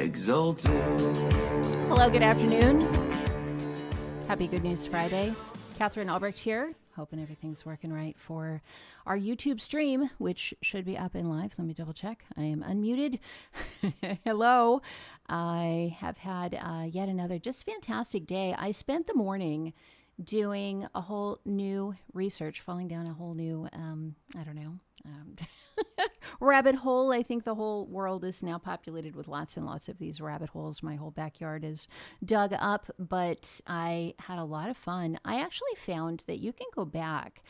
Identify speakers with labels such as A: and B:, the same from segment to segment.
A: exalted.
B: Hello, good afternoon. Happy Good News Friday. Katherine Albrecht here. Hoping everything's working right for our YouTube stream, which should be up and live. Let me double check. I am unmuted. Hello. I have had yet another just fantastic day. I spent the morning doing a whole new research, falling down a whole new, rabbit hole. I think the whole world is now populated with lots and lots of these rabbit holes. My whole backyard is dug up, but I had a lot of fun. I actually found that you can go back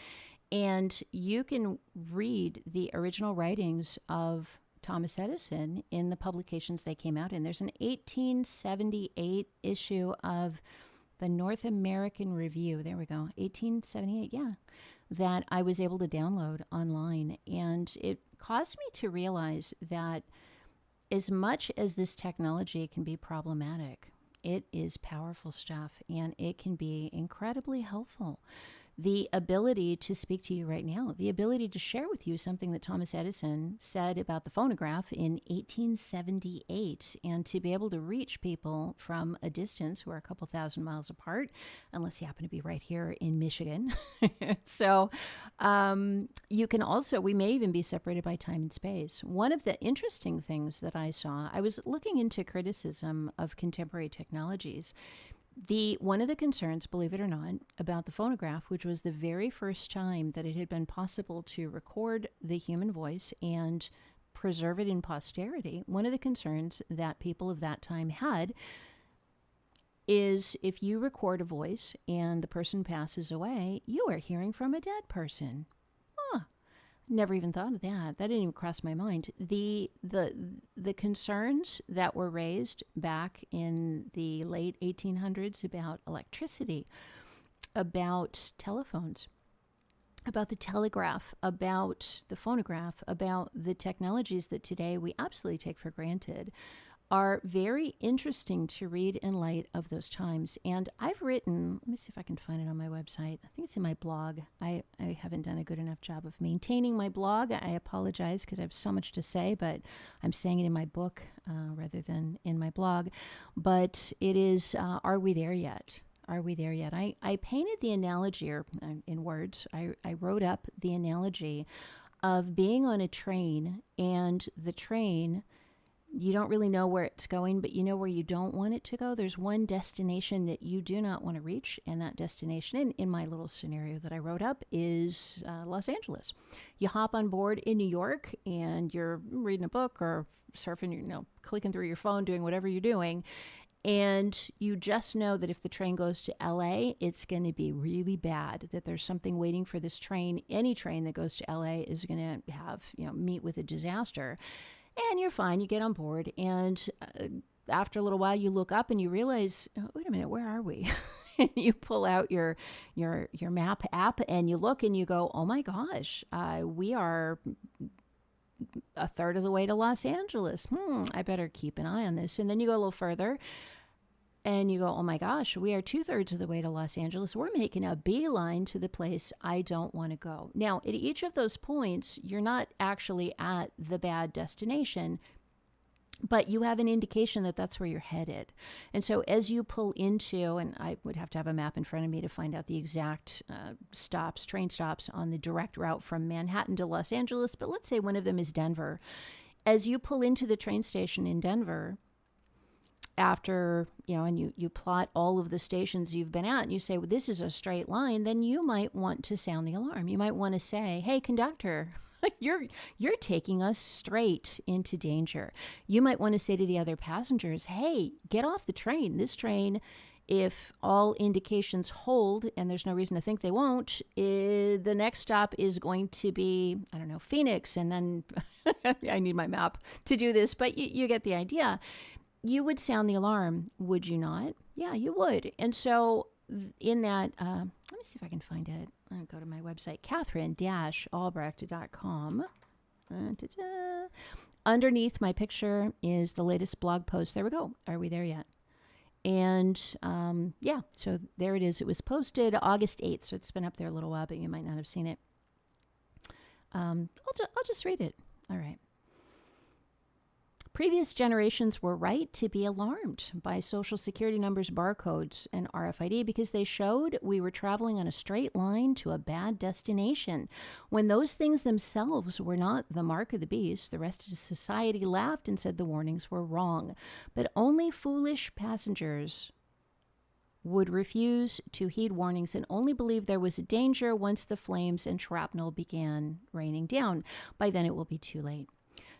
B: and you can read the original writings of Thomas Edison in the publications they came out in. There's an 1878 issue of the North American Review. There we go. 1878. Yeah. That I was able to download online. And it caused me to realize that as much as this technology can be problematic, it is powerful stuff and it can be incredibly helpful. The ability to speak to you right now, the ability to share with you something that Thomas Edison said about the phonograph in 1878, and to be able to reach people from a distance who are a couple thousand miles apart, unless you happen to be right here in Michigan. So you can also, we may even be separated by time and space. One of the interesting things that I saw, I was looking into criticism of contemporary technologies. One of the concerns, believe it or not, about the phonograph, which was the very first time that it had been possible to record the human voice and preserve it in posterity, one of the concerns that people of that time had is if you record a voice and the person passes away, you are hearing from a dead person. Never even thought of that. That didn't even cross my mind. The concerns that were raised back in the late 1800s about electricity, about telephones, about the telegraph, about the phonograph, about the technologies that today we absolutely take for granted, are very interesting to read in light of those times. And I've written, let me see if I can find it on my website. I think it's in my blog. I haven't done a good enough job of maintaining my blog. I apologize because I have so much to say, but I'm saying it in my book rather than in my blog. But it is, Are We There Yet? Are we there yet? I painted the analogy, or in words, I wrote up the analogy of being on a train, and the train, you don't really know where it's going, but you know where you don't want it to go. There's one destination that you do not want to reach, and that destination, in my little scenario that I wrote up, is Los Angeles. You hop on board in New York, and you're reading a book or surfing, clicking through your phone, doing whatever you're doing, and you just know that if the train goes to LA, it's going to be really bad, that there's something waiting for this train. Any train that goes to LA is going to have, meet with a disaster. And you're fine. You get on board, and after a little while, you look up and you realize, wait a minute, where are we? And you pull out your map app and you look and you go, oh my gosh, we are a third of the way to Los Angeles. I better keep an eye on this. And then you go a little further and you go, oh my gosh, we are 2/3 of the way to Los Angeles. We're making a beeline to the place I don't want to go. Now, at each of those points, you're not actually at the bad destination, but you have an indication that that's where you're headed. And so as you pull into, and I would have to have a map in front of me to find out the exact train stops on the direct route from Manhattan to Los Angeles, but let's say one of them is Denver. As you pull into the train station in Denver, after, and you plot all of the stations you've been at, and you say, well, this is a straight line, then you might want to sound the alarm. You might want to say, hey, conductor, you're taking us straight into danger. You might want to say to the other passengers, hey, get off the train. This train, if all indications hold, and there's no reason to think they won't, the next stop is going to be, Phoenix. And then I need my map to do this, but you get the idea. You would sound the alarm, would you not? Yeah, you would. And so in that, let me see if I can find it. I'll go to my website, Katherine-Albrecht.com. Underneath my picture is the latest blog post. There we go. Are we there yet? And so there it is. It was posted August 8th, so it's been up there a little while, but you might not have seen it. I'll just read it. All right. Previous generations were right to be alarmed by Social Security numbers, barcodes, and RFID because they showed we were traveling on a straight line to a bad destination. When those things themselves were not the mark of the beast, the rest of society laughed and said the warnings were wrong. But only foolish passengers would refuse to heed warnings and only believe there was a danger once the flames and shrapnel began raining down. By then it will be too late.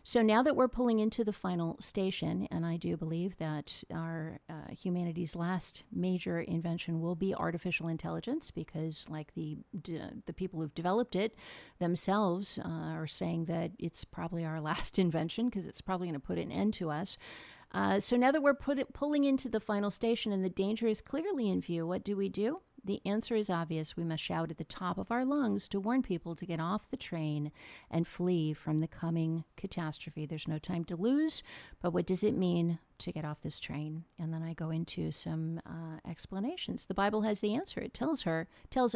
B: So now that we're pulling into the final station, and I do believe that our humanity's last major invention will be artificial intelligence, because like the people who've developed it themselves are saying that it's probably our last invention because it's probably going to put an end to us. So now that we're pulling into the final station and the danger is clearly in view, what do? The answer is obvious. We must shout at the top of our lungs to warn people to get off the train and flee from the coming catastrophe. There's no time to lose, but what does it mean to get off this train? And then I go into some explanations. The Bible has the answer. It tells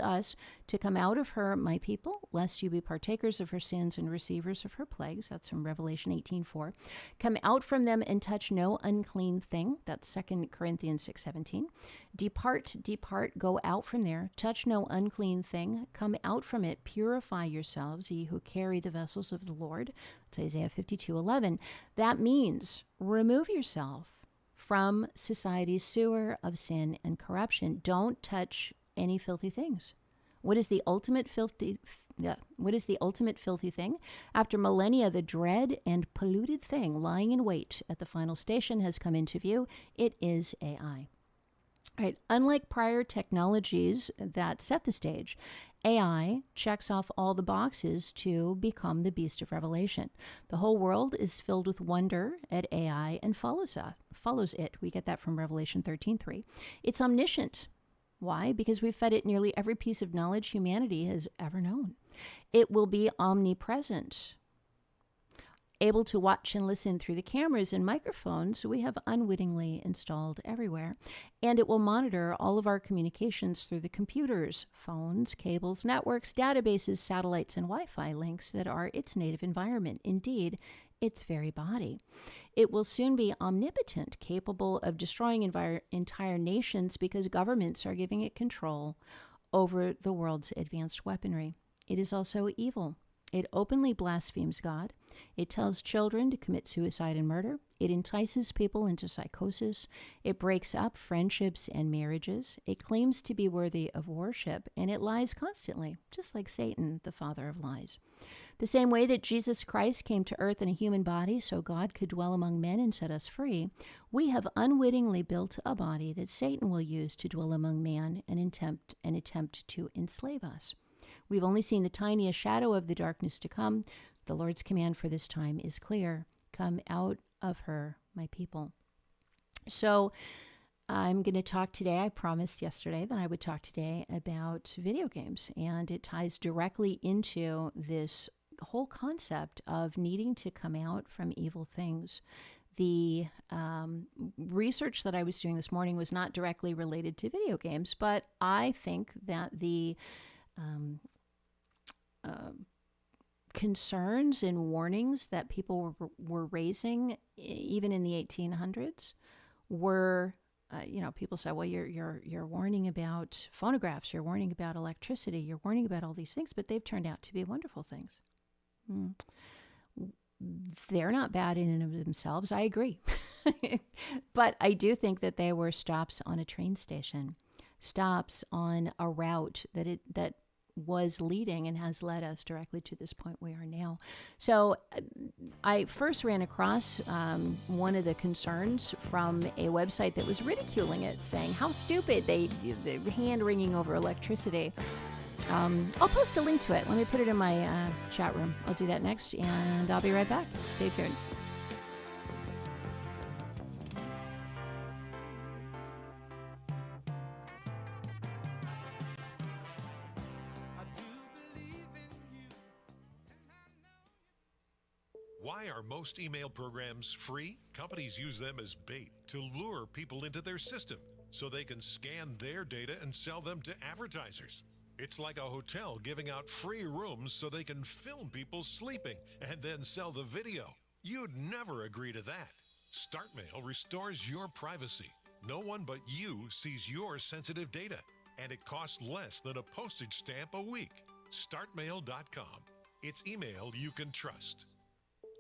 B: us to come out of her, my people, lest you be partakers of her sins and receivers of her plagues. That's from Revelation 18:4. Come out from them and touch no unclean thing. That's 2 Corinthians 6:17. Depart, go out from there. Touch no unclean thing. Come out from it. Purify yourselves, ye who carry the vessels of the Lord. That's Isaiah 52:11. That means remove yourself from society's sewer of sin and corruption. Don't touch any filthy things. What is the ultimate filthy thing? After millennia, the dread and polluted thing lying in wait at the final station has come into view. It is AI. Right. Unlike prior technologies that set the stage, AI checks off all the boxes to become the beast of Revelation. The whole world is filled with wonder at AI and follows it. We get that from Revelation 13:3. It's omniscient. Why? Because we've fed it nearly every piece of knowledge humanity has ever known. It will be omnipresent, able to watch and listen through the cameras and microphones we have unwittingly installed everywhere. And it will monitor all of our communications through the computers, phones, cables, networks, databases, satellites, and Wi-Fi links that are its native environment. Indeed, its very body. It will soon be omnipotent, capable of destroying entire nations because governments are giving it control over the world's advanced weaponry. It is also evil. It openly blasphemes God. It tells children to commit suicide and murder. It entices people into psychosis. It breaks up friendships and marriages. It claims to be worthy of worship, and it lies constantly, just like Satan, the father of lies. The same way that Jesus Christ came to earth in a human body so God could dwell among men and set us free, we have unwittingly built a body that Satan will use to dwell among man and attempt to enslave us. We've only seen the tiniest shadow of the darkness to come. The Lord's command for this time is clear. Come out of her, my people. So I'm going to talk today. I promised yesterday that I would talk today about video games, and it ties directly into this whole concept of needing to come out from evil things. The research that I was doing this morning was not directly related to video games, but I think that the concerns and warnings that people were raising, even in the 1800s, were, people say, well, you're warning about phonographs, you're warning about electricity, you're warning about all these things, but they've turned out to be wonderful things. They're not bad in and of themselves. I agree. But I do think that they were stops on a train station, stops on a route that was leading and has led us directly to this point we are now. So I first ran across one of the concerns from a website that was ridiculing it, saying how stupid they're hand-wringing over electricity. I'll post a link to it. Let me put it in my chat room. I'll do that next, and I'll be right back. Stay tuned.
A: Why are most email programs free? Companies use them as bait to lure people into their system so they can scan their data and sell them to advertisers. It's like a hotel giving out free rooms so they can film people sleeping and then sell the video. You'd never agree to that. StartMail restores your privacy. No one but you sees your sensitive data, and it costs less than a postage stamp a week. StartMail.com. It's email you can trust.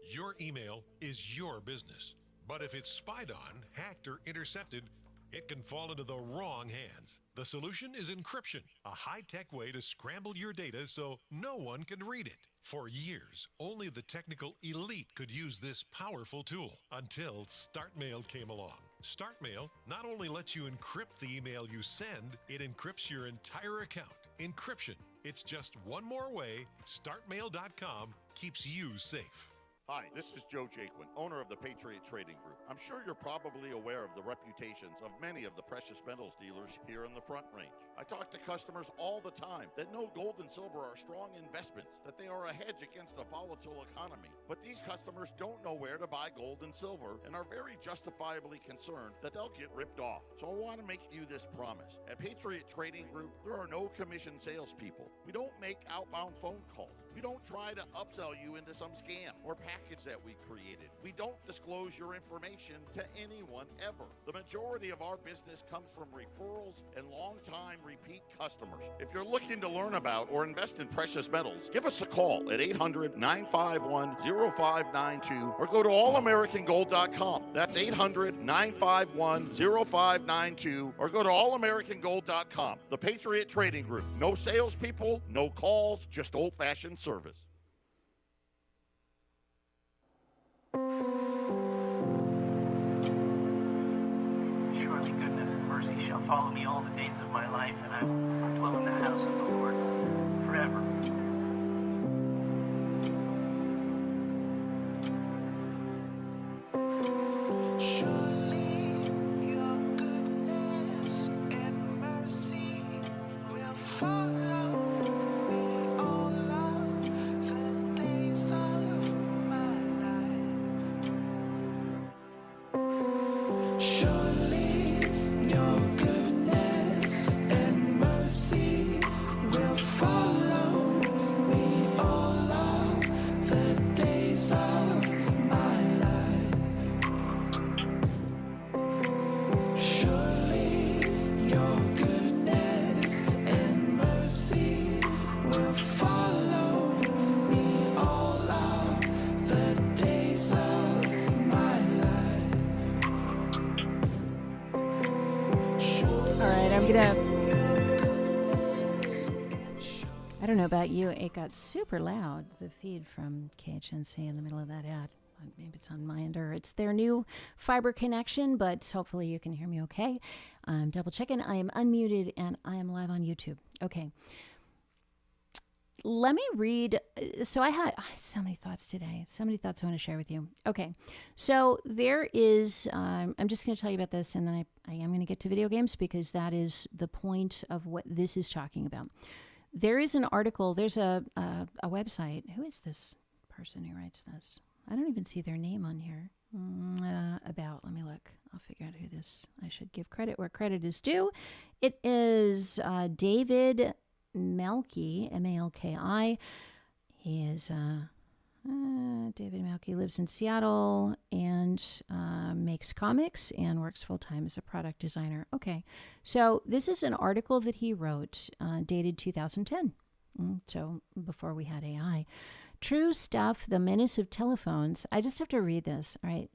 A: Your email is your business. But if it's spied on, hacked, or intercepted, it can fall into the wrong hands. The solution is encryption, a high-tech way to scramble your data so no one can read it. For years, only the technical elite could use this powerful tool until StartMail came along. StartMail not only lets you encrypt the email you send, it encrypts your entire account. Encryption. It's just one more way StartMail.com keeps you safe.
C: Hi, this is Joe Jaquin, owner of the Patriot Trading Group. I'm sure you're probably aware of the reputations of many of the precious metals dealers here in the Front Range. I talk to customers all the time that know gold and silver are strong investments, that they are a hedge against a volatile economy. But these customers don't know where to buy gold and silver and are very justifiably concerned that they'll get ripped off. So I want to make you this promise. At Patriot Trading Group, there are no commission salespeople. We don't make outbound phone calls. We don't try to upsell you into some scam or package that we created. We don't disclose your information to anyone ever. The majority of our business comes from referrals and long-time repeat customers. If you're looking to learn about or invest in precious metals, give us a call at 800-951-0592 or go to allamericangold.com. That's 800-951-0592 or go to allamericangold.com. The Patriot Trading Group. No salespeople, no calls, just old-fashioned service.
D: Surely goodness and mercy shall follow me all the days of my life, and I will dwell in the house of the Lord forever.
E: Surely your goodness and mercy will follow me all of the days of my life. Surely your goodness and mercy will follow me all of the days of my life. Surely your goodness and mercy will follow me all of the days of my life.
B: All right, I'm gonna. I don't know about you, it got super loud, the feed from KHNC in the middle of that ad. Maybe it's on my end or it's their new fiber connection, but hopefully you can hear me okay. I'm double checking. I am unmuted and I am live on YouTube. Okay. Let me read. So I had so many thoughts today. So many thoughts I want to share with you. Okay. So there is, I'm just going to tell you about this and then I am going to get to video games because that is the point of what this is talking about. There is an article, there's a website. Who is this person who writes this? I don't even see their name on here. Let me look. I'll figure out who this, I should give credit where credit is due. It is David Malki, M-A-L-K-I. He is, David Malki lives in Seattle and makes comics and works full-time as a product designer. Okay, so this is an article that he wrote dated 2010, so before we had AI. True Stuff, The Menace of Telephones. I just have to read this, all right?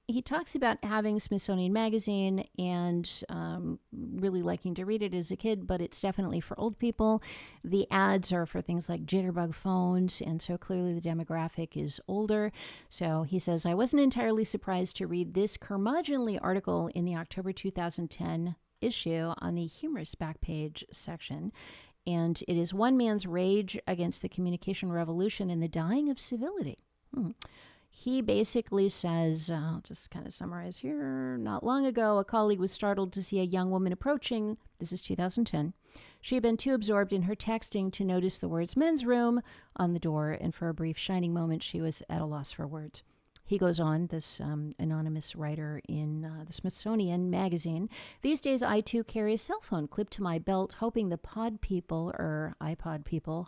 B: He talks about having Smithsonian Magazine and really liking to read it as a kid, but it's definitely for old people. The ads are for things like jitterbug phones, and so clearly the demographic is older. So he says, I wasn't entirely surprised to read this curmudgeonly article in the October 2010 issue on the humorous back page section. And it is one man's rage against the communication revolution and the dying of civility. He basically says, I'll just kind of summarize here. Not long ago, a colleague was startled to see a young woman approaching. This is 2010. She had been too absorbed in her texting to notice the words men's room on the door, and for a brief shining moment, she was at a loss for words. He goes on, this anonymous writer in the Smithsonian Magazine. These days, I too carry a cell phone clipped to my belt, hoping the pod people, or iPod people,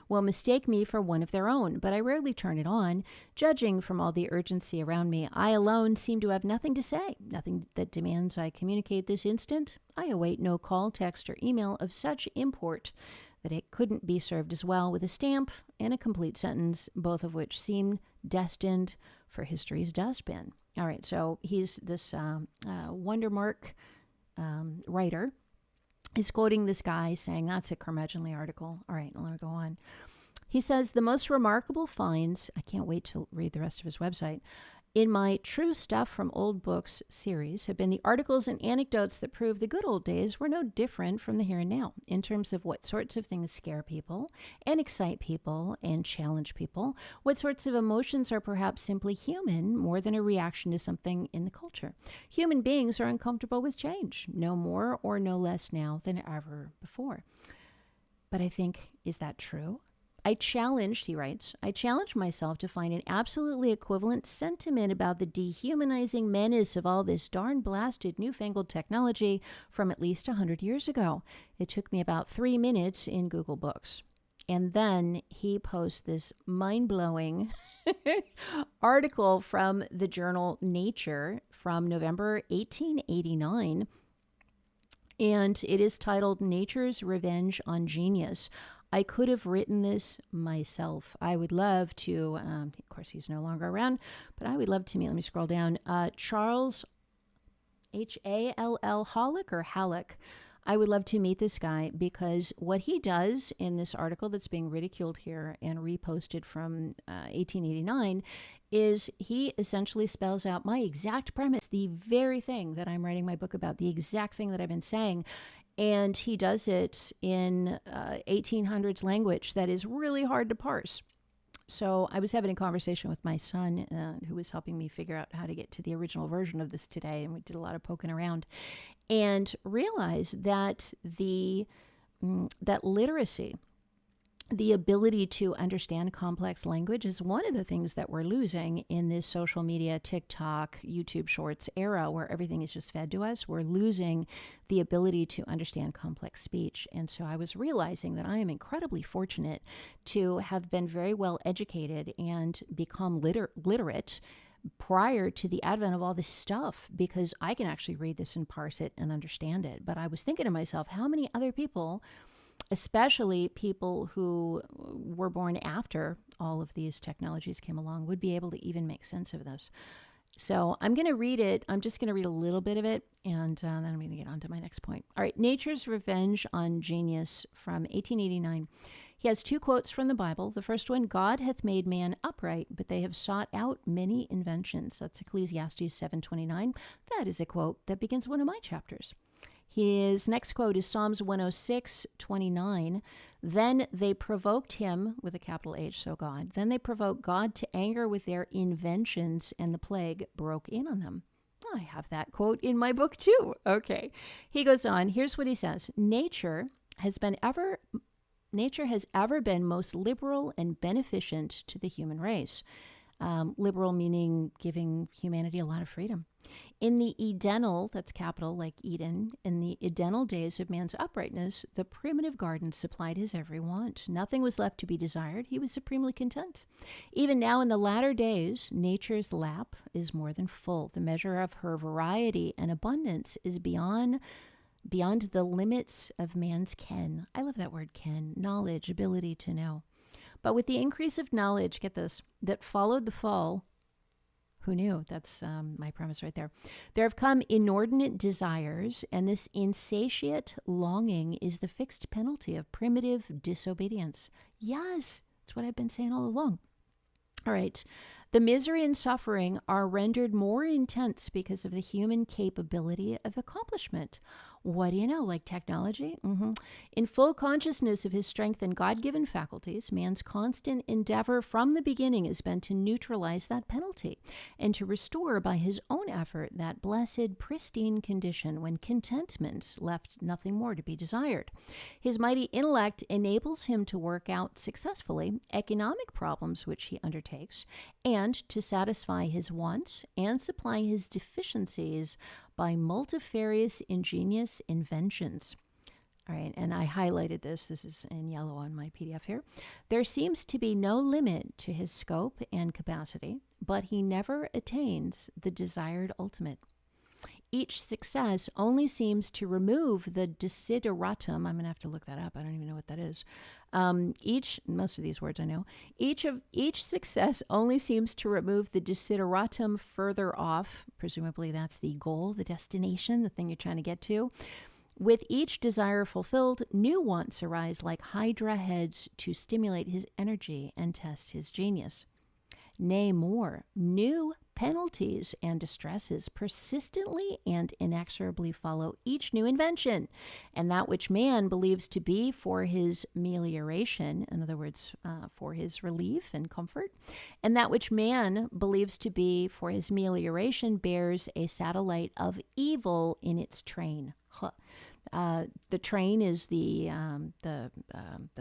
B: will mistake me for one of their own. But I rarely turn it on. Judging from all the urgency around me, I alone seem to have nothing to say, nothing that demands I communicate this instant. I await no call, text, or email of such import that it couldn't be served as well with a stamp and a complete sentence, both of which seem destined for history's dustbin. All right, so he's this Wondermark writer is quoting this guy saying, that's a curmudgeonly article. All right, let me go on. He says, the most remarkable finds, I can't wait to read the rest of his website, in my True Stuff from Old Books series have been the articles and anecdotes that prove the good old days were no different from the here and now in terms of what sorts of things scare people and excite people and challenge people, what sorts of emotions are perhaps simply human more than a reaction to something in the culture. Human beings are uncomfortable with change, no more or no less now than ever before. But I think, is that true? He writes, I challenged myself to find an absolutely equivalent sentiment about the dehumanizing menace of all this darn blasted newfangled technology from at least 100 years ago. It took me about 3 minutes in Google Books. And then he posts this mind-blowing article from the journal Nature from November 1889. And it is titled Nature's Revenge on Genius. I could have written this myself. I would love to, of course, he's no longer around, but I would love to meet, let me scroll down, Charles Hall Halleck or Halleck. I would love to meet this guy because what he does in this article that's being ridiculed here and reposted from 1889 is he essentially spells out my exact premise, the very thing that I'm writing my book about, the exact thing that I've been saying. And he does it in 1800s language that is really hard to parse. So I was having a conversation with my son who was helping me figure out how to get to the original version of this today. And we did a lot of poking around and realized that that literacy, the ability to understand complex language is one of the things that we're losing in this social media, TikTok, YouTube Shorts era where everything is just fed to us. We're losing the ability to understand complex speech. And so I was realizing that I am incredibly fortunate to have been very well educated and become literate prior to the advent of all this stuff, because I can actually read this and parse it and understand it. But I was thinking to myself, how many other people, especially people who were born after all of these technologies came along, would be able to even make sense of this. So I'm going to read it. I'm just going to read a little bit of it, and then I'm going to get on to my next point. All right, Nature's Revenge on Genius from 1889. He has 2 quotes from the Bible. The first one, God hath made man upright, but they have sought out many inventions. That's Ecclesiastes 7:29. That is a quote that begins one of my chapters. His next quote is Psalms 106:29. Then they provoked him, with a capital H, so God. Then they provoked God to anger with their inventions, and the plague broke in on them. I have that quote in my book too. Okay. He goes on. Here's what he says. Nature has ever been most liberal and beneficent to the human race. Liberal meaning giving humanity a lot of freedom. In the Edenal, that's capital like Eden, in the Edenal days of man's uprightness, the primitive garden supplied his every want. Nothing was left to be desired. He was supremely content. Even now in the latter days, nature's lap is more than full. The measure of her variety and abundance is beyond the limits of man's ken. I love that word ken, knowledge, ability to know. But with the increase of knowledge, get this, that followed the fall, who knew? That's my premise right there. There have come inordinate desires, and this insatiate longing is the fixed penalty of primitive disobedience. Yes, that's what I've been saying all along. All right. The misery and suffering are rendered more intense because of the human capability of accomplishment. What do you know, like technology? In full consciousness of his strength and God-given faculties, man's constant endeavor from the beginning has been to neutralize that penalty and to restore by his own effort that blessed, pristine condition when contentment left nothing more to be desired. His mighty intellect enables him to work out successfully economic problems which he undertakes and to satisfy his wants and supply his deficiencies by multifarious ingenious inventions. All right, and I highlighted this. This is in yellow on my PDF here. There seems to be no limit to his scope and capacity, but he never attains the desired ultimate. Each success only seems to remove the desideratum. I'm going to have to look that up. I don't even know what that is. Most of these words I know. Each success only seems to remove the desideratum further off. Presumably that's the goal, the destination, the thing you're trying to get to. With each desire fulfilled, new wants arise like hydra heads to stimulate his energy and test his genius. Nay, more, new penalties and distresses persistently and inexorably follow each new invention, and that which man believes to be for his amelioration, in other words, for his relief and comfort, and that which man believes to be for his amelioration bears a satellite of evil in its train. The train is the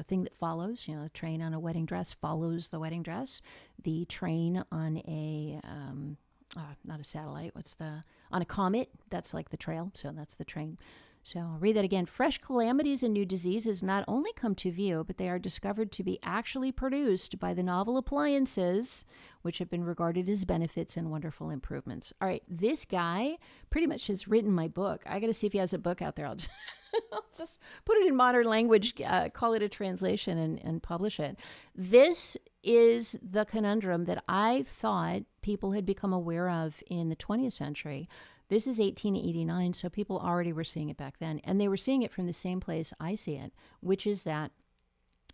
B: thing that follows. The train on a wedding dress follows the wedding dress. The train on a not a satellite. On a comet? That's like the trail. So that's the train. So I'll read that again. Fresh calamities and new diseases not only come to view, but they are discovered to be actually produced by the novel appliances, which have been regarded as benefits and wonderful improvements. All right, this guy pretty much has written my book. I got to see if he has a book out there. I'll just put it in modern language, call it a translation, and publish it. This is the conundrum that I thought people had become aware of in the 20th century. This is 1889, so people already were seeing it back then. And they were seeing it from the same place I see it, which is that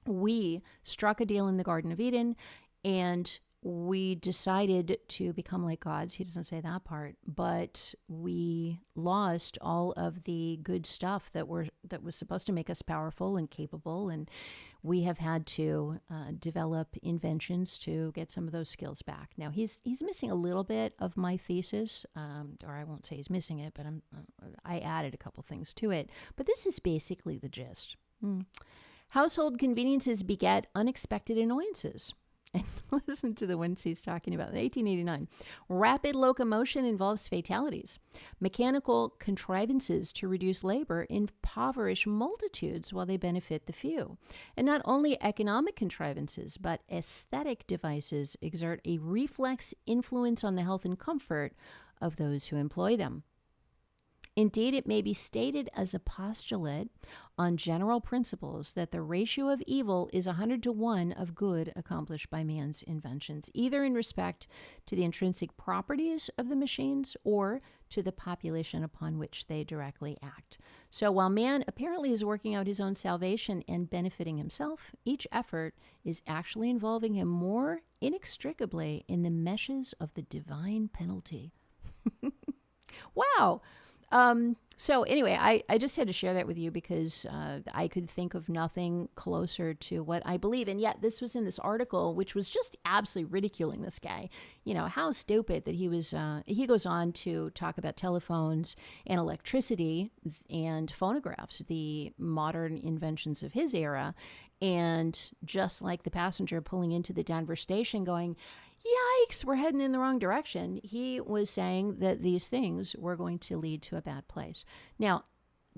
B: we struck a deal in the Garden of Eden and we decided to become like gods. He doesn't say that part, but we lost all of the good stuff that was supposed to make us powerful and capable, and we have had to develop inventions to get some of those skills back. Now he's missing a little bit of my thesis, or I won't say he's missing it, but I added a couple things to it. But this is basically the gist. Household conveniences beget unexpected annoyances. And listen to the ones he's talking about. In 1889, rapid locomotion involves fatalities. Mechanical contrivances to reduce labor impoverish multitudes while they benefit the few. And not only economic contrivances, but aesthetic devices exert a reflex influence on the health and comfort of those who employ them. Indeed, it may be stated as a postulate on general principles that the ratio of evil is 100 to 1 of good accomplished by man's inventions, either in respect to the intrinsic properties of the machines or to the population upon which they directly act. So while man apparently is working out his own salvation and benefiting himself, each effort is actually involving him more inextricably in the meshes of the divine penalty. Wow. So anyway, I just had to share that with you because I could think of nothing closer to what I believe. And yet this was in this article, which was just absolutely ridiculing this guy. How stupid that he was. He goes on to talk about telephones and electricity and phonographs, the modern inventions of his era. And just like the passenger pulling into the Denver station going, yikes, we're heading in the wrong direction. He was saying that these things were going to lead to a bad place. Now,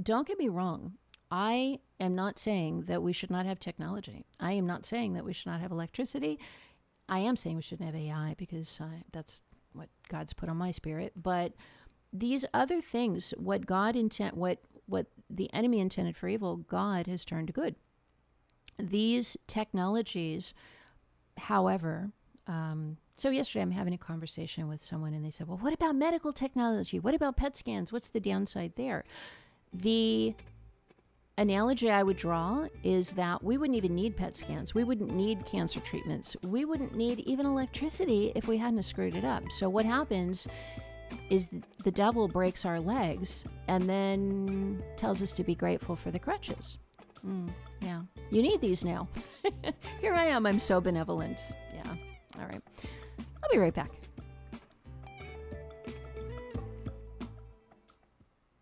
B: don't get me wrong. I am not saying that we should not have technology. I am not saying that we should not have electricity. I am saying we shouldn't have AI because that's what God's put on my spirit. But these other things, what the enemy intended for evil, God has turned to good. These technologies, however, so yesterday I'm having a conversation with someone and they said, well, what about medical technology? What about PET scans? What's the downside there? The analogy I would draw is that we wouldn't even need PET scans. We wouldn't need cancer treatments. We wouldn't need even electricity if we hadn't screwed it up. So what happens is the devil breaks our legs and then tells us to be grateful for the crutches. Yeah, you need these now. Here I am. I'm so benevolent. Yeah. All right. I'll be right back.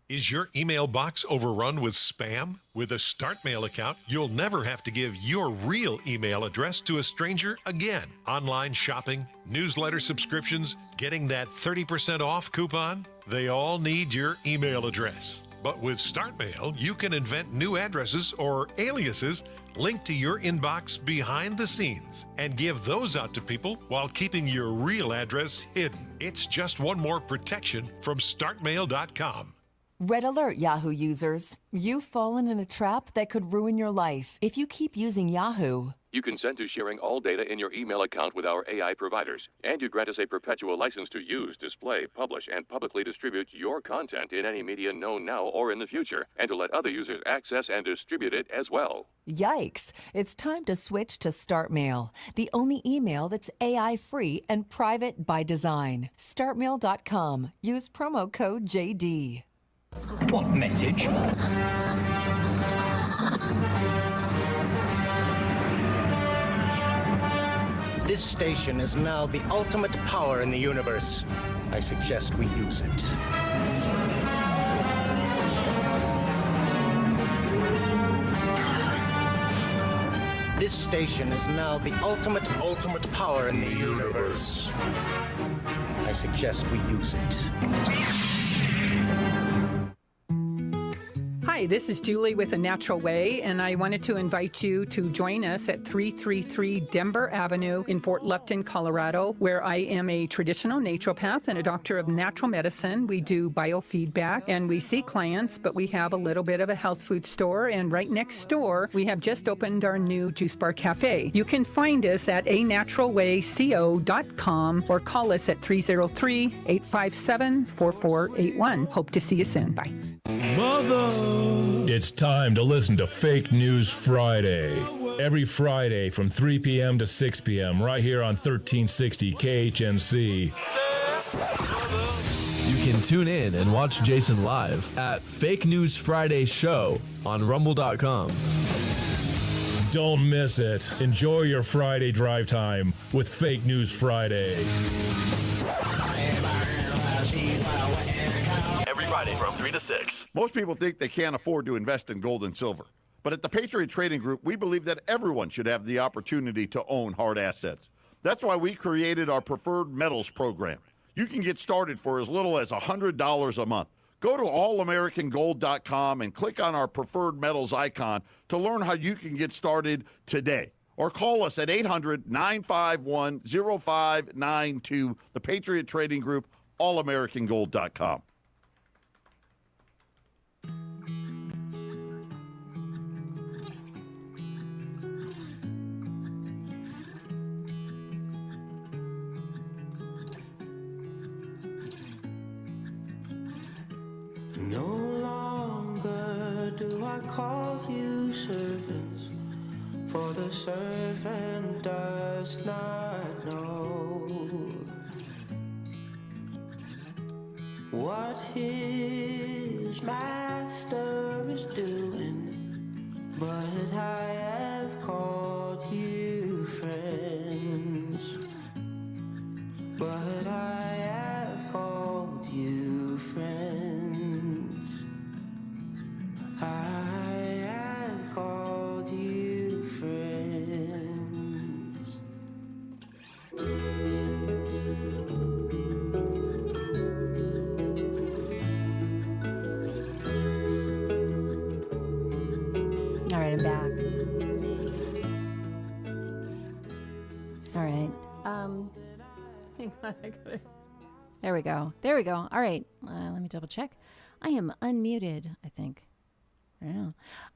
A: Is your email box overrun with spam? With a StartMail account, you'll never have to give your real email address to a stranger again. Online shopping, newsletter subscriptions, getting that 30% off coupon, they all need your email address. But with StartMail, you can invent new addresses or aliases linked to your inbox behind the scenes and give those out to people while keeping your real address hidden. It's just one more protection from StartMail.com.
F: Red alert, Yahoo users. You've fallen in a trap that could ruin your life if you keep using Yahoo.
G: You consent to sharing all data in your email account with our AI providers, and you grant us a perpetual license to use, display, publish, and publicly distribute your content in any media known now or in the future, and to let other users access and distribute it as well.
F: Yikes. It's time to switch to StartMail, the only email that's AI-free and private by design. StartMail.com. Use promo code JD.
H: What message? This station is now the ultimate power in the universe. I suggest we use it. This station is now the ultimate power in the universe. I suggest we use it.
I: Hi, this is Julie with A Natural Way, and I wanted to invite you to join us at 333 Denver Avenue in Fort Lupton, Colorado, where I am a traditional naturopath and a doctor of natural medicine. We do biofeedback and we see clients, but we have a little bit of a health food store, and right next door, we have just opened our new Juice Bar Cafe. You can find us at anaturalwayco.com or call us at 303-857-4481. Hope to see you soon. Bye.
J: Mother! It's time to listen to Fake News Friday. Every Friday from 3 p.m. to 6 p.m. right here on 1360 KHNC.
K: You can tune in and watch Jason live at Fake News Friday Show on rumble.com.
J: Don't miss it. Enjoy your Friday drive time with Fake News Friday.
L: Every Friday from 3 to 6.
C: Most people think they can't afford to invest in gold and silver. But at the Patriot Trading Group, we believe that everyone should have the opportunity to own hard assets. That's why we created our Preferred Metals program. You can get started for as little as $100 a month. Go to allamericangold.com and click on our Preferred Metals icon to learn how you can get started today. Or call us at 800-951-0592, the Patriot Trading Group, allamericangold.com.
E: No longer do I call you servants, for the servant does not know what his master is doing, but I have called you friends, but I have called you friends. I have called you friends.
B: All right, I'm back. All right. Hang on. There we go. There we go. All right. Let me double check. I am unmuted, I think. Yeah.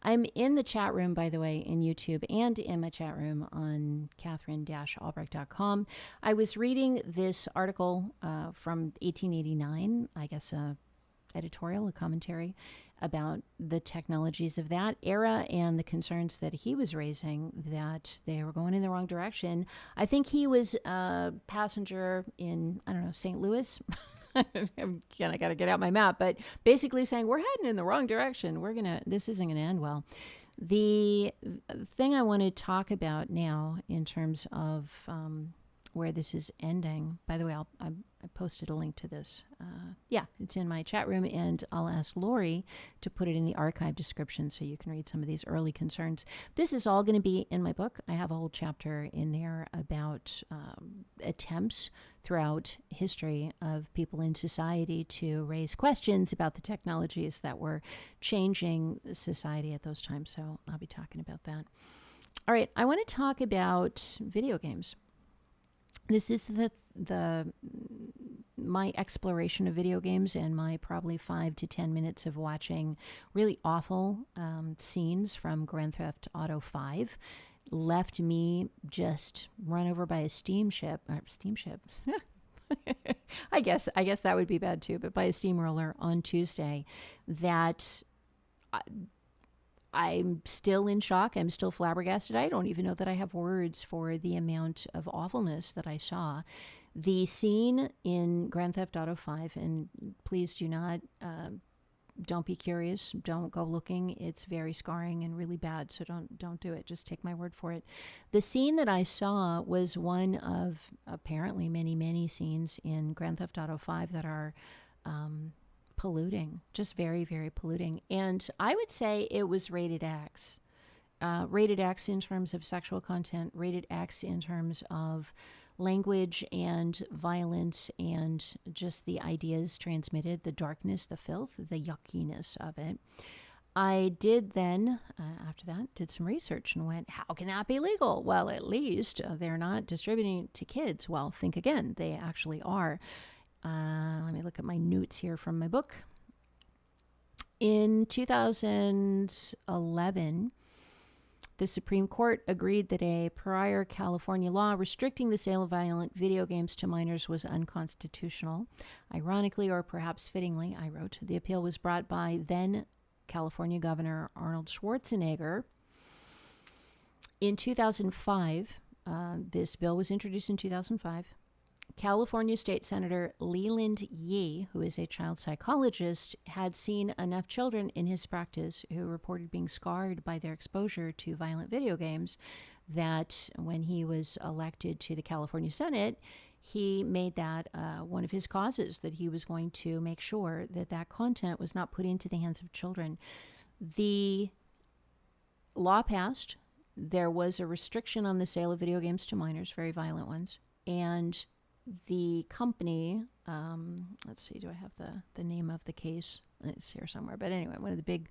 B: I'm in the chat room, by the way, in YouTube and in my chat room on Katherine-Albrecht.com. I was reading this article from 1889, I guess editorial, a commentary about the technologies of that era and the concerns that he was raising that they were going in the wrong direction. I think he was a passenger in, I don't know, St. Louis. Again, I got to get out my map, but basically saying we're heading in the wrong direction. This isn't going to end well. The thing I want to talk about now in terms of where this is ending, by the way, I posted a link to this. It's in my chat room, and I'll ask Lori to put it in the archive description so you can read some of these early concerns. This is all going to be in my book. I have a whole chapter in there about attempts throughout history of people in society to raise questions about the technologies that were changing society at those times. So I'll be talking about that. All right, I want to talk about video games. This is my exploration of video games and my probably 5 to 10 minutes of watching really awful scenes from Grand Theft Auto 5 left me just run over by a steamship. I guess that would be bad too, but by a steamroller on Tuesday. That I'm still in shock. I'm still flabbergasted. I don't even know that I have words for the amount of awfulness that I saw. The scene in Grand Theft Auto 5, and please don't be curious. Don't go looking. It's very scarring and really bad, so don't do it. Just take my word for it. The scene that I saw was one of apparently many, many scenes in Grand Theft Auto 5 that are polluting, just very, very polluting. And I would say it was rated X. Rated X in terms of sexual content, rated X in terms of language and violence and just the ideas transmitted, the darkness, the filth, the yuckiness of it. I did then, after that, did some research and went, how can that be legal? Well, at least they're not distributing it to kids. Well, think again, they actually are. Let me look at my notes here from my book. In 2011, the Supreme Court agreed that a prior California law restricting the sale of violent video games to minors was unconstitutional. Ironically, or perhaps fittingly, I wrote, the appeal was brought by then California Governor Arnold Schwarzenegger. In 2005, this bill was introduced in 2005. California State Senator Leland Yee, who is a child psychologist, had seen enough children in his practice who reported being scarred by their exposure to violent video games that when he was elected to the California Senate, he made that one of his causes, that he was going to make sure that that content was not put into the hands of children. The law passed. There was a restriction on the sale of video games to minors, very violent ones, and the company, let's see, do I have the name of the case? It's here somewhere. But anyway, one of the big,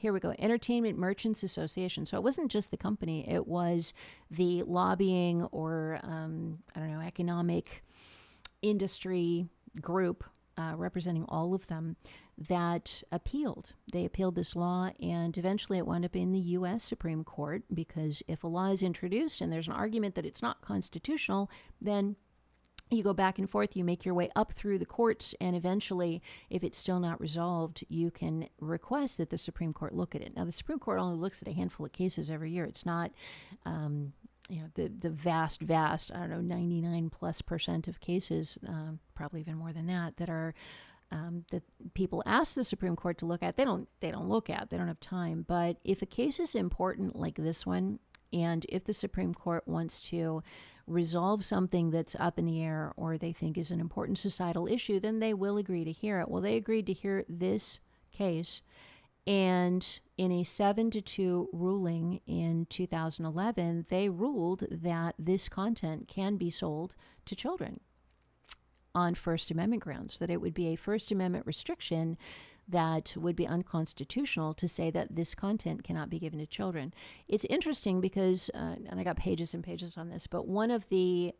B: here we go, Entertainment Merchants Association. So it wasn't just the company, it was the lobbying or, economic industry group representing all of them that appealed. They appealed this law, and eventually it wound up in the U.S. Supreme Court, because if a law is introduced and there's an argument that it's not constitutional, then you go back and forth, you make your way up through the courts, and eventually, if it's still not resolved, you can request that the Supreme Court look at it. Now, the Supreme Court only looks at a handful of cases every year. It's not, the vast, 99+% of cases, probably even more than that are that people ask the Supreme Court to look at. They don't look at. They don't have time. But if a case is important like this one, and if the Supreme Court wants to resolve something that's up in the air or they think is an important societal issue, then they will agree to hear it. Well, they agreed to hear this case, and in a 7-2 ruling in 2011, they ruled that this content can be sold to children on First Amendment grounds, that it would be a First Amendment restriction that would be unconstitutional to say that this content cannot be given to children. It's interesting because, and I got pages and pages on this, but one of the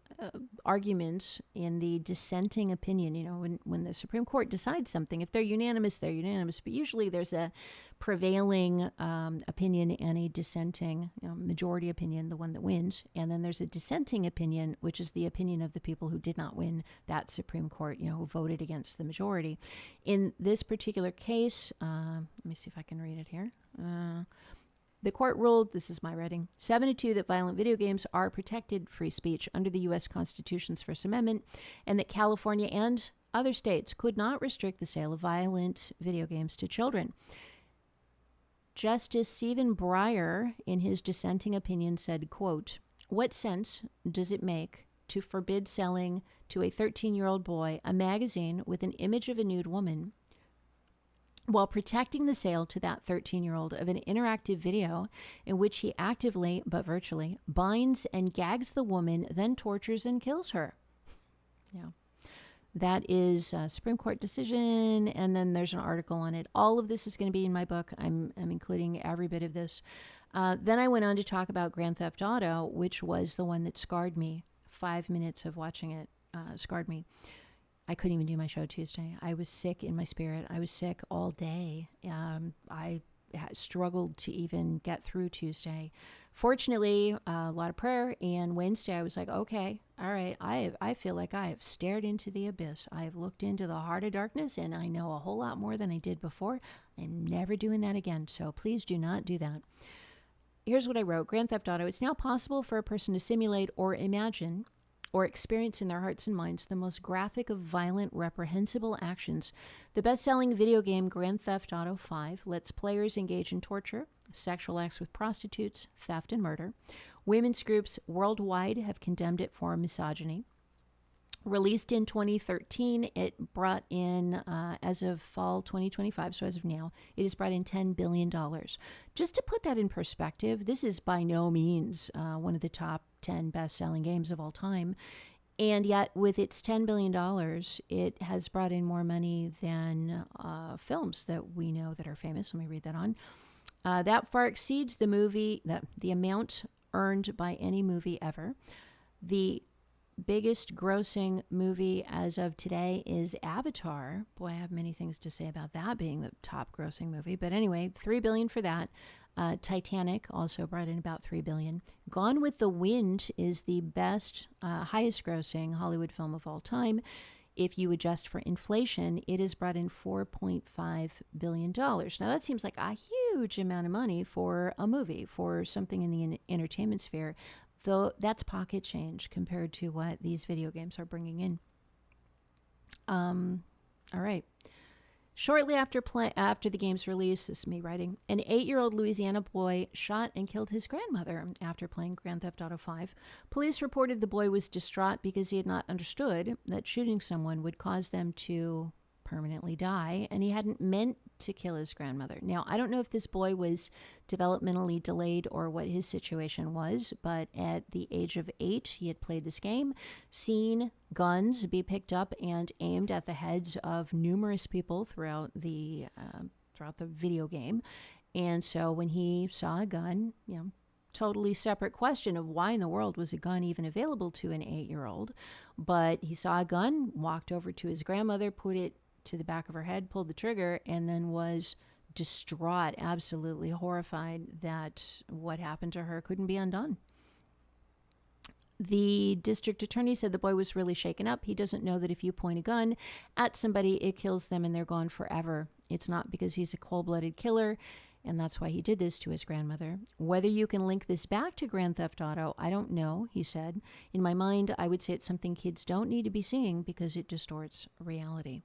B: arguments in the dissenting opinion, when the Supreme Court decides something, if they're unanimous, they're unanimous, but usually there's a prevailing opinion and a dissenting, majority opinion, the one that wins, and then there's a dissenting opinion, which is the opinion of the people who did not win that Supreme Court, who voted against the majority. In this particular case, let me see if I can read it here. The court ruled, this is my reading, 7-2 that violent video games are protected free speech under the U.S. Constitution's First Amendment, and that California and other states could not restrict the sale of violent video games to children. Justice Stephen Breyer, in his dissenting opinion, said, quote, "What sense does it make to forbid selling to a 13-year-old boy a magazine with an image of a nude woman while protecting the sale to that 13-year-old of an interactive video in which he actively, but virtually, binds and gags the woman, then tortures and kills her?" Yeah. That is a Supreme Court decision, and then there's an article on it. All of this is going to be in my book. I'm including every bit of this. Then I went on to talk about Grand Theft Auto, which was the one that scarred me. 5 minutes of watching it scarred me. I couldn't even do my show Tuesday. I was sick in my spirit. I was sick all day. I struggled to even get through Tuesday. Fortunately, a lot of prayer, and Wednesday I was like, okay, all right, I feel like I have stared into the abyss. I have looked into the heart of darkness, and I know a whole lot more than I did before. I'm never doing that again, so please do not do that. Here's what I wrote. Grand Theft Auto. It's now possible for a person to simulate or imagine or experience in their hearts and minds the most graphic of violent, reprehensible actions. The best-selling video game Grand Theft Auto 5 lets players engage in torture, sexual acts with prostitutes, theft, and murder. Women's groups worldwide have condemned it for misogyny. Released in 2013, it brought in, as of fall 2025, so as of now, it has brought in $10 billion. Just to put that in perspective, this is by no means one of the top 10 best-selling games of all time. And yet, with its $10 billion, it has brought in more money than films that we know that are famous. Let me read that on. That far exceeds the amount earned by any movie ever. The biggest grossing movie as of today is Avatar. Boy, I have many things to say about that being the top grossing movie. But anyway, $3 billion for that. Titanic also brought in about $3 billion. Gone with the Wind is the best, highest grossing Hollywood film of all time. If you adjust for inflation, it has brought in $4.5 billion. Now, that seems like a huge amount of money for a movie, for something in the entertainment sphere, though that's pocket change compared to what these video games are bringing in. All right. Shortly after the game's release, this is me writing, an 8-year-old Louisiana boy shot and killed his grandmother after playing Grand Theft Auto 5. Police reported the boy was distraught because he had not understood that shooting someone would cause them to permanently die, and he hadn't meant to kill his grandmother. Now, I don't know if this boy was developmentally delayed or what his situation was, but at the age of 8, he had played this game, seen guns be picked up and aimed at the heads of numerous people throughout the video game. And so when he saw a gun, totally separate question of why in the world was a gun even available to an 8-year-old, but he saw a gun, walked over to his grandmother, put it to the back of her head, pulled the trigger, and then was distraught, absolutely horrified that what happened to her couldn't be undone. The district attorney said the boy was really shaken up. He doesn't know that if you point a gun at somebody, it kills them and they're gone forever. It's not because he's a cold-blooded killer, and that's why he did this to his grandmother. Whether you can link this back to Grand Theft Auto, I don't know, he said. In my mind, I would say it's something kids don't need to be seeing because it distorts reality.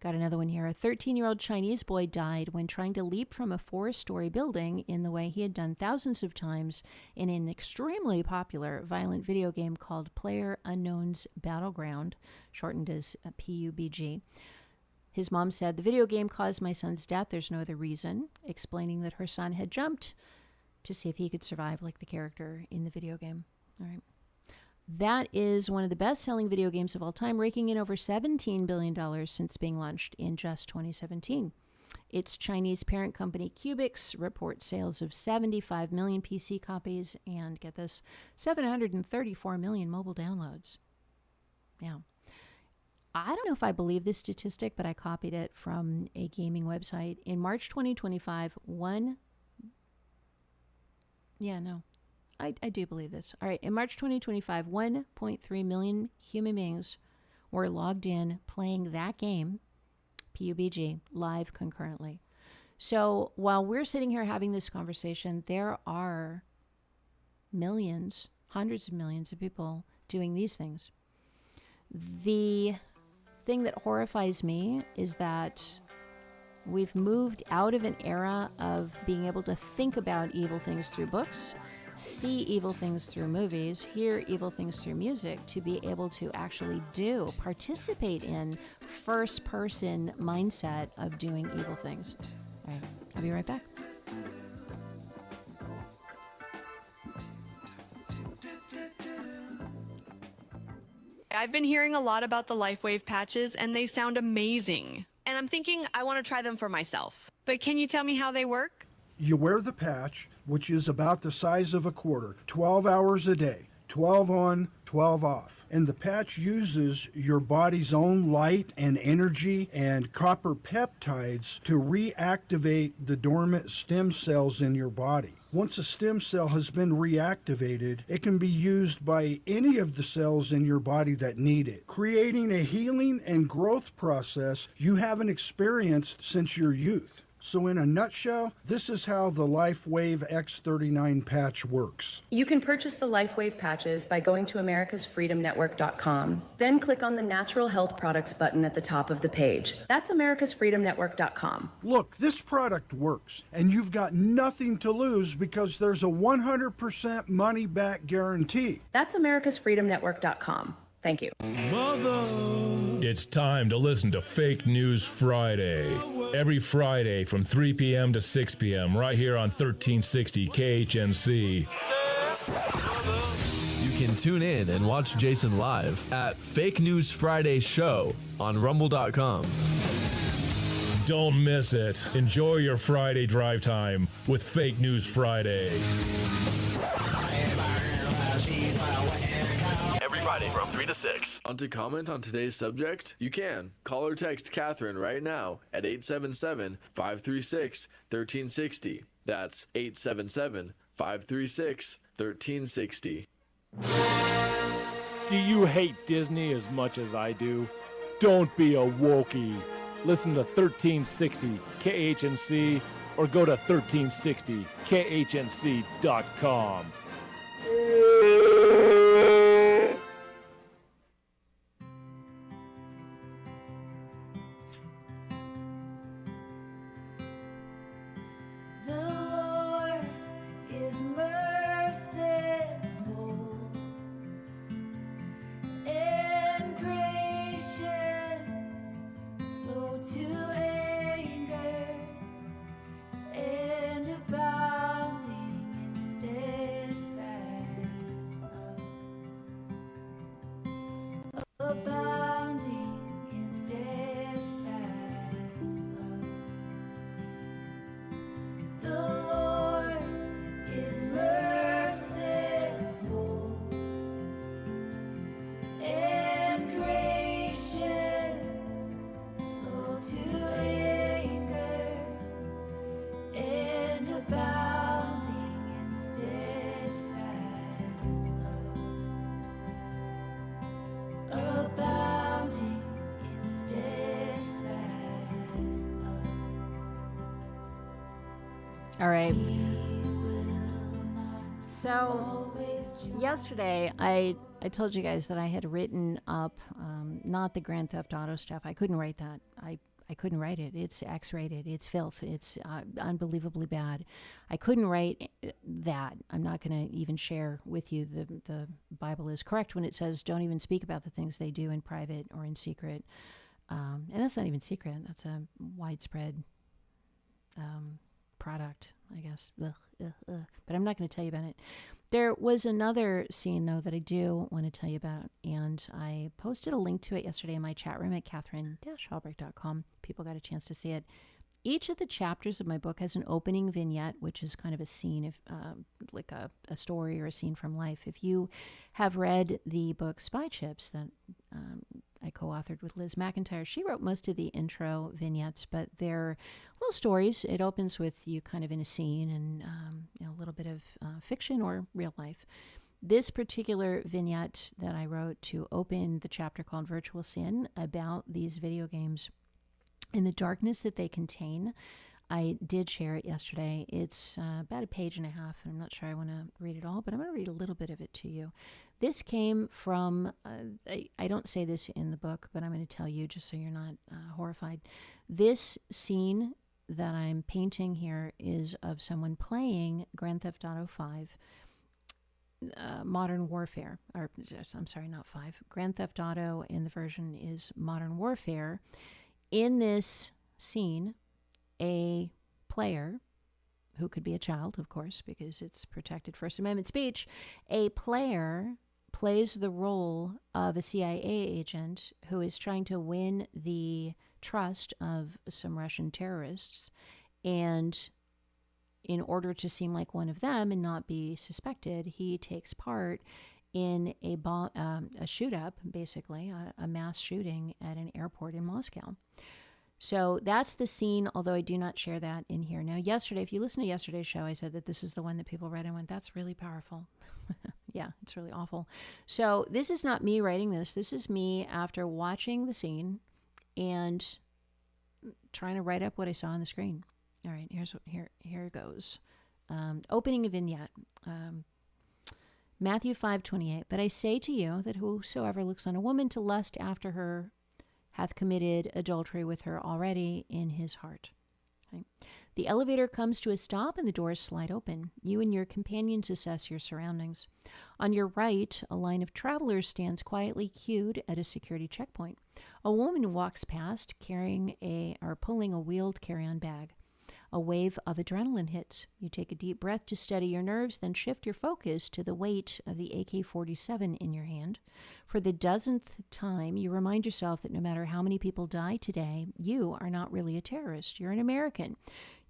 B: Got another one here. A 13-year-old Chinese boy died when trying to leap from a 4-story building in the way he had done thousands of times in an extremely popular violent video game called PlayerUnknown's Battleground, shortened as PUBG. His mom said, "The video game caused my son's death. There's no other reason," explaining that her son had jumped to see if he could survive like the character in the video game. All right. That is one of the best-selling video games of all time, raking in over $17 billion since being launched in just 2017. Its Chinese parent company, Cubix, reports sales of 75 million PC copies and, get this, 734 million mobile downloads. Yeah. I don't know if I believe this statistic, but I copied it from a gaming website. In March 2025, I do believe this. All right. In March 2025, 1.3 million human beings were logged in playing that game, PUBG, live concurrently. So while we're sitting here having this conversation, there are millions, hundreds of millions of people doing these things. The thing that horrifies me is that we've moved out of an era of being able to think about evil things through books, see evil things through movies, hear evil things through music, to be able to actually participate in first-person mindset of doing evil things. All right, I'll be right back.
M: I've been hearing a lot about the LifeWave patches, and they sound amazing. And I'm thinking I want to try them for myself. But can you tell me how they work?
N: You wear the patch, which is about the size of a quarter, 12 hours a day, 12 on, 12 off. And the patch uses your body's own light and energy and copper peptides to reactivate the dormant stem cells in your body. Once a stem cell has been reactivated, it can be used by any of the cells in your body that need it, creating a healing and growth process you haven't experienced since your youth. So in a nutshell, this is how the LifeWave X39 patch works.
O: You can purchase the LifeWave patches by going to americasfreedomnetwork.com. Then click on the Natural Health Products button at the top of the page. That's americasfreedomnetwork.com.
N: Look, this product works, and you've got nothing to lose because there's a 100% money-back guarantee.
O: That's americasfreedomnetwork.com. Thank you.
J: Mother. It's time to listen to Fake News Friday. Every Friday from 3 p.m. to 6 p.m. right here on 1360 KHNC.
K: You can tune in and watch Jason live at Fake News Friday Show on rumble.com.
J: Don't miss it. Enjoy your Friday drive time with Fake News Friday.
L: Every Friday from 3 to 6.
K: Want to comment on today's subject? You can. Call or text Katherine right now at 877-536-1360. That's 877-536-1360.
P: Do you hate Disney as much as I do? Don't be a wokie. Listen to 1360 KHNC or go to 1360khnc.com.
E: The Lord is merciful and gracious, slow to anger, and abounding in steadfast love. Abounding in steadfast love. The Lord is merciful and gracious, slow to anger, and abounding in steadfast love. Abounding in steadfast love.
B: All right. So yesterday, I told you guys that I had written up not the Grand Theft Auto stuff. I couldn't write that. I couldn't write it. It's X-rated. It's filth. It's unbelievably bad. I couldn't write that. I'm not going to even share with you. The Bible is correct when it says don't even speak about the things they do in private or in secret. And that's not even secret. That's a widespread product, I guess. Ugh. But I'm not going to tell you about it. There was another scene, though, that I do want to tell you about, and I posted a link to it yesterday in my chat room at Katherine-Albrecht.com. People got a chance to see it. Each of the chapters of my book has an opening vignette, which is kind of a scene, of, like a story or a scene from life. If you have read the book Spy Chips that I co-authored with Liz McIntyre, she wrote most of the intro vignettes, but they're little stories. It opens with you kind of in a scene and a little bit of fiction or real life. This particular vignette that I wrote to open the chapter called Virtual Sin, about these video games and the darkness that they contain, I did share it yesterday. It's about a page and a half, and I'm not sure I want to read it all, but I'm going to read a little bit of it to you. This came from, I don't say this in the book, but I'm going to tell you just so you're not horrified. This scene that I'm painting here is of someone playing Grand Theft Auto 5, Modern Warfare, or I'm sorry, not 5. Grand Theft Auto in the version is Modern Warfare. In this scene, a player, who could be a child, of course, because it's protected First Amendment speech, a player plays the role of a CIA agent who is trying to win the trust of some Russian terrorists, and in order to seem like one of them and not be suspected, he takes part in a shoot-up, basically, a mass shooting at an airport in Moscow. So that's the scene, although I do not share that in here. Now, yesterday, if you listen to yesterday's show, I said that this is the one that people read and went, that's really powerful. Yeah, it's really awful. So this is not me writing this. This is me after watching the scene and trying to write up what I saw on the screen. All right, here it goes. Opening a vignette. Matthew 5:28. But I say to you that whosoever looks on a woman to lust after her hath committed adultery with her already in his heart. Okay. The elevator comes to a stop and the doors slide open. You and your companions assess your surroundings. On your right, a line of travelers stands quietly queued at a security checkpoint. A woman walks past pulling a wheeled carry-on bag. A wave of adrenaline hits. You take a deep breath to steady your nerves, then shift your focus to the weight of the AK-47 in your hand. For the dozenth time, you remind yourself that no matter how many people die today, you are not really a terrorist. You're an American.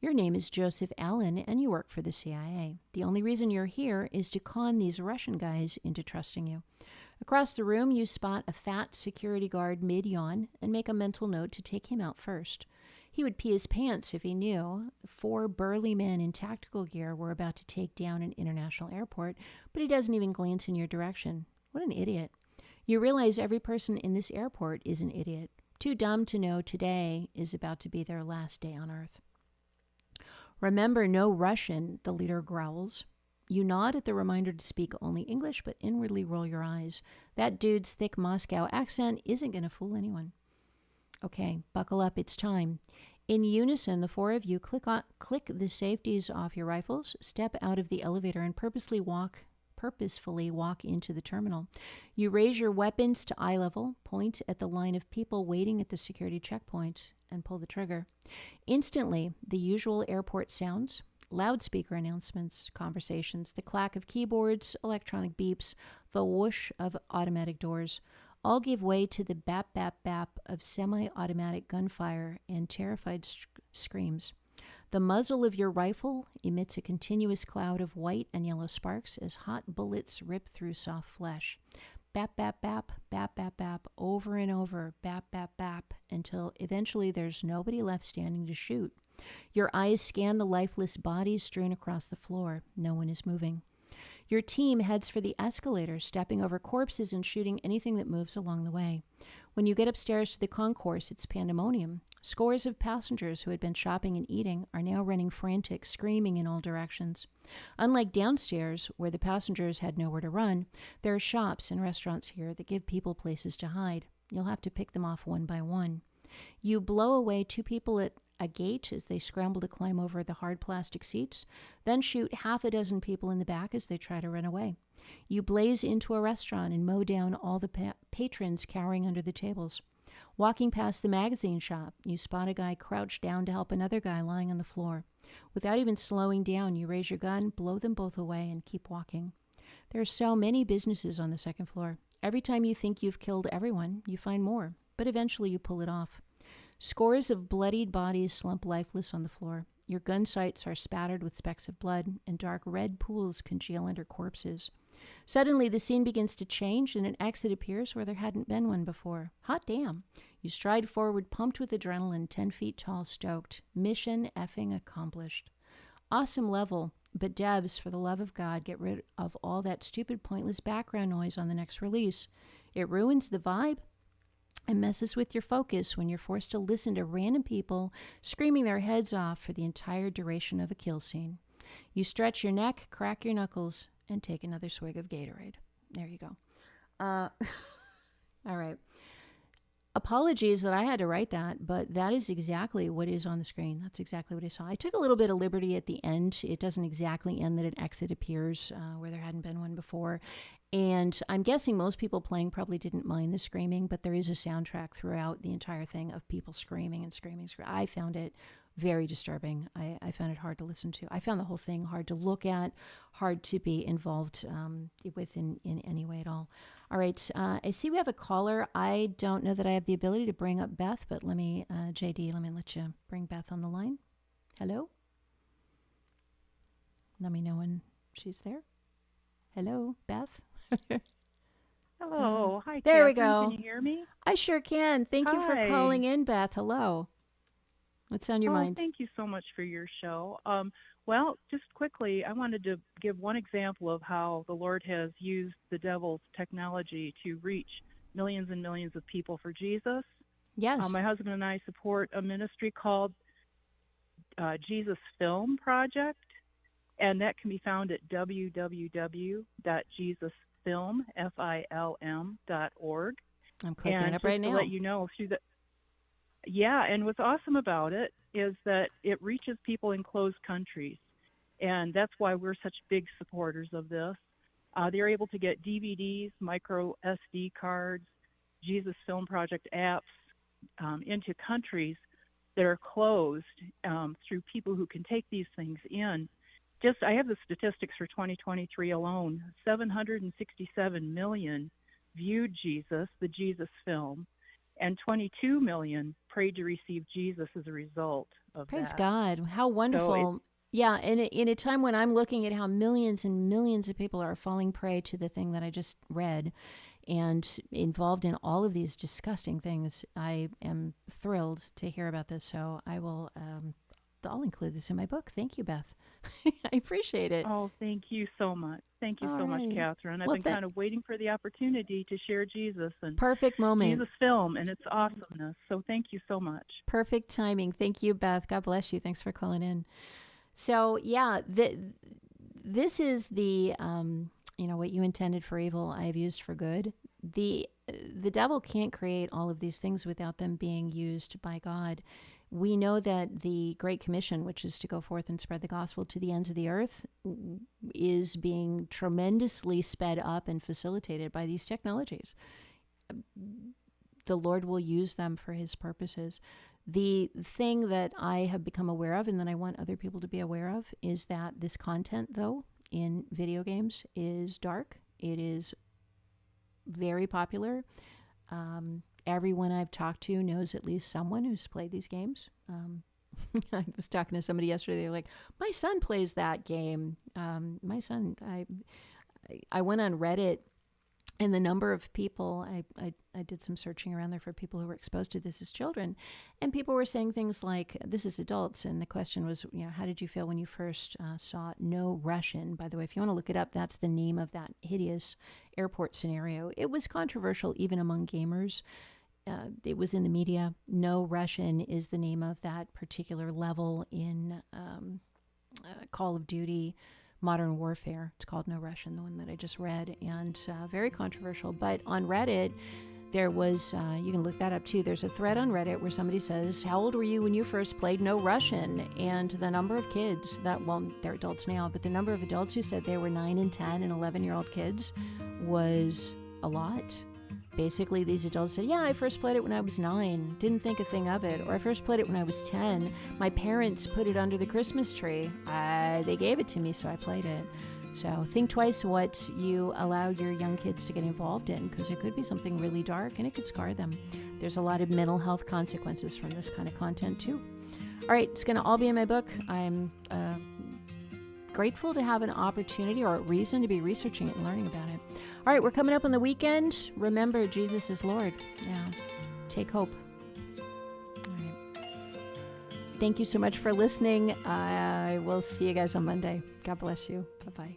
B: Your name is Joseph Allen, and you work for the CIA. The only reason you're here is to con these Russian guys into trusting you. Across the room, you spot a fat security guard mid-yawn and make a mental note to take him out first. He would pee his pants if he knew 4 burly men in tactical gear were about to take down an international airport, but he doesn't even glance in your direction. What an idiot. You realize every person in this airport is an idiot, too dumb to know today is about to be their last day on Earth. Remember, no Russian, the leader growls. You nod at the reminder to speak only English, but inwardly roll your eyes. That dude's thick Moscow accent isn't going to fool anyone. Okay, buckle up, it's time. In unison, the 4 of you click the safeties off your rifles, step out of the elevator, and purposefully walk into the terminal. You raise your weapons to eye level, point at the line of people waiting at the security checkpoint, and pull the trigger. Instantly, the usual airport sounds, loudspeaker announcements, conversations, the clack of keyboards, electronic beeps, the whoosh of automatic doors, all give way to the bap, bap, bap of semi-automatic gunfire and terrified screams. The muzzle of your rifle emits a continuous cloud of white and yellow sparks as hot bullets rip through soft flesh. Bap, bap, bap, bap, bap, bap, over and over, bap, bap, bap, until eventually there's nobody left standing to shoot. Your eyes scan the lifeless bodies strewn across the floor. No one is moving. Your team heads for the escalator, stepping over corpses and shooting anything that moves along the way. When you get upstairs to the concourse, it's pandemonium. Scores of passengers who had been shopping and eating are now running frantic, screaming in all directions. Unlike downstairs, where the passengers had nowhere to run, there are shops and restaurants here that give people places to hide. You'll have to pick them off one by one. You blow away 2 people at a gate as they scramble to climb over the hard plastic seats, then shoot half a dozen people in the back as they try to run away. You blaze into a restaurant and mow down all the patrons cowering under the tables. Walking past the magazine shop, you spot a guy crouched down to help another guy lying on the floor. Without even slowing down, you raise your gun, blow them both away, and keep walking. There are so many businesses on the 2nd floor. Every time you think you've killed everyone, you find more, but eventually you pull it off. Scores of bloodied bodies slump lifeless on the floor. Your gun sights are spattered with specks of blood, and dark red pools congeal under corpses. Suddenly, the scene begins to change, and an exit appears where there hadn't been one before. Hot damn. You stride forward, pumped with adrenaline, 10 feet tall, stoked. Mission effing accomplished. Awesome level, but devs, for the love of God, get rid of all that stupid, pointless background noise on the next release. It ruins the vibe. It messes with your focus when you're forced to listen to random people screaming their heads off for the entire duration of a kill scene. You stretch your neck, crack your knuckles, and take another swig of Gatorade. There you go. All right. Apologies that I had to write that, but that is exactly what is on the screen. That's exactly what I saw. I took a little bit of liberty at the end. It doesn't exactly end that an exit appears where there hadn't been one before. And I'm guessing most people playing probably didn't mind the screaming, but there is a soundtrack throughout the entire thing of people screaming and screaming. I found it very disturbing. I found it hard to listen to. I found the whole thing hard to look at, hard to be involved with in any way at all. All right, I see we have a caller. I don't know that I have the ability to bring up Beth, but let me, JD, let me let you bring Beth on the line. Hello? Let me know when she's there. Hello, Beth?
Q: Hello. Hi,
B: there we
Q: Catherine.
B: go.
Q: Can you hear me?
B: I sure can. Thank you for
Q: Hi.
B: calling in, Beth. Hello. What's on your mind?
Q: Thank you so much for your show. Well, just quickly, I wanted to give one example of how the Lord has used the devil's technology to reach millions and millions of people for Jesus.
B: Yes.
Q: My husband and I support a ministry called Jesus Film Project, and that can be found at www.jesusfilm.org.
B: I'm clicking it up
Q: just
B: right
Q: to
B: now.
Q: let you know, through the and what's awesome about it is that it reaches people in closed countries, and that's why we're such big supporters of this. They're able to get DVDs, micro SD cards, Jesus Film Project apps into countries that are closed through people who can take these things in. I have the statistics for 2023 alone. 767 million viewed Jesus, the Jesus film, and 22 million prayed to receive Jesus as a result of
B: Praise
Q: that.
B: God. How wonderful.
Q: So
B: yeah, in a time when I'm looking at how millions and millions of people are falling prey to the thing that I just read and involved in all of these disgusting things, I am thrilled to hear about this. So I'll include this in my book. Thank you, Beth. I appreciate it.
Q: Oh, thank you so much. Thank you so much, Catherine. I've
B: Well,
Q: been kind of waiting for the opportunity to share Jesus and
B: perfect moment.
Q: Jesus film and its awesomeness. So thank you so much.
B: Perfect timing. Thank you, Beth. God bless you. Thanks for calling in. So yeah, this is the what you intended for evil, I have used for good. The devil can't create all of these things without them being used by God. We know that the Great Commission, which is to go forth and spread the gospel to the ends of the earth, is being tremendously sped up and facilitated by these technologies. The Lord will use them for his purposes. The thing that I have become aware of and that I want other people to be aware of is that this content, though, in video games is dark. It is very popular. Everyone I've talked to knows at least someone who's played these games. I was talking to somebody yesterday. They're like, my son plays that game. My son, I went on Reddit, and the number of people, I did some searching around there for people who were exposed to this as children, and people were saying things like, this is adults, and the question was, how did you feel when you first saw No Russian? By the way, if you want to look it up, that's the name of that hideous airport scenario. It was controversial even among gamers. It was in the media. No Russian is the name of that particular level in Call of Duty Modern Warfare. It's called No Russian, the one that I just read, and very controversial. But on Reddit, there was, you can look that up too, there's a thread on Reddit where somebody says, how old were you when you first played No Russian? And the number of kids they're adults now, but the number of adults who said they were 9 and 10 and 11-year-old kids was a lot. Basically, these adults said, I first played it when I was 9, didn't think a thing of it. Or I first played it when I was 10. My parents put it under the Christmas tree. They gave it to me, so I played it. So think twice what you allow your young kids to get involved in, because it could be something really dark and it could scar them. There's a lot of mental health consequences from this kind of content, too. All right, it's going to all be in my book. I'm grateful to have an opportunity or a reason to be researching it and learning about it. All right, we're coming up on the weekend. Remember, Jesus is Lord. Yeah, take hope. All right. Thank you so much for listening. I will see you guys on Monday. God bless you. Bye-bye.